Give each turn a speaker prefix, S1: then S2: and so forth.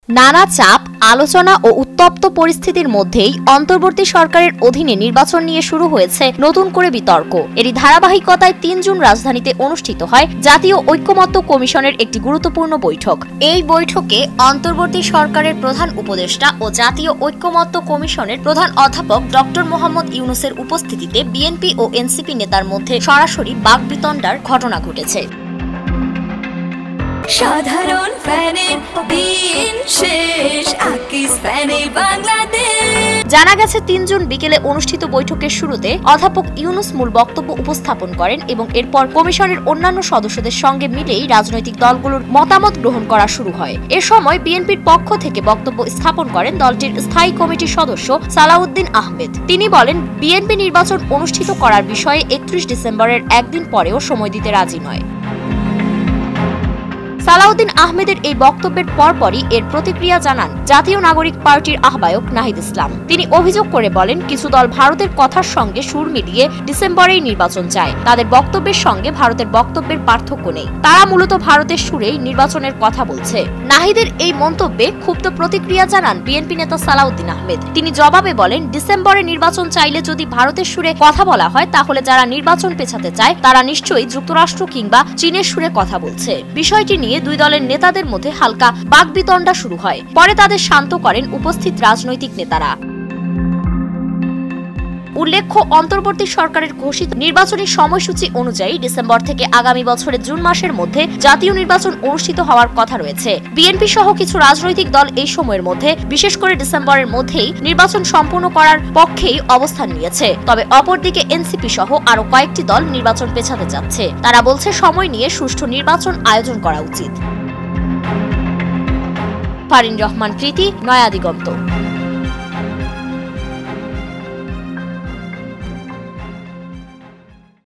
S1: নানা চাপ, আলোচনা ও উত্তপ্ত পরিস্থিতির মধ্যেই অন্তর্বর্তী সরকারের অধীনে নির্বাচন নিয়ে শুরু হয়েছে নতুন করে বিতর্ক। এরই ধারাবাহিকতায় ৩ জুন রাজধানীতে অনুষ্ঠিত হয় জাতীয় ঐকমত্য কমিশনের একটি গুরুত্বপূর্ণ বৈঠক। এই বৈঠকে অন্তর্বর্তী সরকারের প্রধান উপদেষ্টা ও জাতীয় ঐকমত্য কমিশনের প্রধান অধ্যাপক ডক্টর মোহাম্মদ ইউনূসের উপস্থিতিতে বিএনপি ও এনসিপি নেতার মধ্যে সরাসরি বাকবিতণ্ডার ঘটনা ঘটেছে।
S2: সাধারণ ফ্যানের দিন শেষ, আকিস ফ্যানে বাংলাদেশ।
S1: জানা গেছে ৩ জুন বিকেলে অনুষ্ঠিত বৈঠকের শুরুতে অধ্যাপক ইউনূস মূল বক্তব্য উপস্থাপন করেন এবং এরপর কমিশনের অন্যান্য সদস্যদের সঙ্গে মিলেই রাজনৈতিক দলগুলোর মতামত গ্রহণ করা শুরু হয়। এ সময় বিএনপির পক্ষ থেকে বক্তব্য স্থাপন করেন দলটির স্থায়ী কমিটির সদস্য সালাউদ্দিন আহমেদ। তিনি বলেন, বিএনপি নির্বাচন অনুষ্ঠিত করার বিষয়ে ৩১ ডিসেম্বরের একদিন পরেও সময় দিতে রাজি নয়। সালাউদ্দিন আহমেদের এই বক্তব্যের পরপরই এর প্রতিক্রিয়া জানান জাতীয় নাগরিক পার্টির আহ্বায়ক নাহিদ ইসলাম। তিনি অভিযোগ করে বলেন, কিছু দল ভারতের কথার সঙ্গে সুর মিলিয়ে ডিসেম্বরেই নির্বাচন চায়। তাদের বক্তব্যের সঙ্গে ভারতের বক্তব্যের পার্থক্য নেই। তারা মূলত ভারতের সুরেই নির্বাচনের কথা বলছে। নাহিদের এই মন্তব্যে ক্ষুব্ধ প্রতিক্রিয়া জানান বিএনপি নেতা সালাউদ্দিন আহমেদ। তিনি জবাবে বলেন, ডিসেম্বরে নির্বাচন চাইলে যদি ভারতের সুরে কথা বলা হয়, তাহলে যারা নির্বাচন পেছাতে চায় তারা নিশ্চয়ই যুক্তরাষ্ট্র কিংবা চীনের সুরে কথা বলছে। বিষয়টি নিয়ে দুই দলের নেতাদের মধ্যে হালকা বাকবিতণ্ডা শুরু হয়। পরে তাদের শান্ত করেন উপস্থিত রাজনৈতিক নেতারা। উল্লেখ্য, অন্তর্বর্তী সরকারের ঘোষিত নির্বাচনী সময়সূচি অনুযায়ী ডিসেম্বর থেকে আগামী বছরের জুন মাসের মধ্যে জাতীয় নির্বাচন অনুষ্ঠিত হওয়ার কথা রয়েছে। বিএনপি সহ কিছু রাজনৈতিক দল এই সময়ের মধ্যে, বিশেষ করে ডিসেম্বরের মধ্যেই নির্বাচন সম্পূর্ণ করার পক্ষেই অবস্থান নিয়েছে। তবে অপরদিকে এনসিপি সহ আরো কয়েকটি দল নির্বাচন পেছাতে যাচ্ছে। তারা বলছে, সময় নিয়ে সুষ্ঠু নির্বাচন আয়োজন করা উচিত। ফারিন রহমান কৃতি, নয়া দিগন্ত।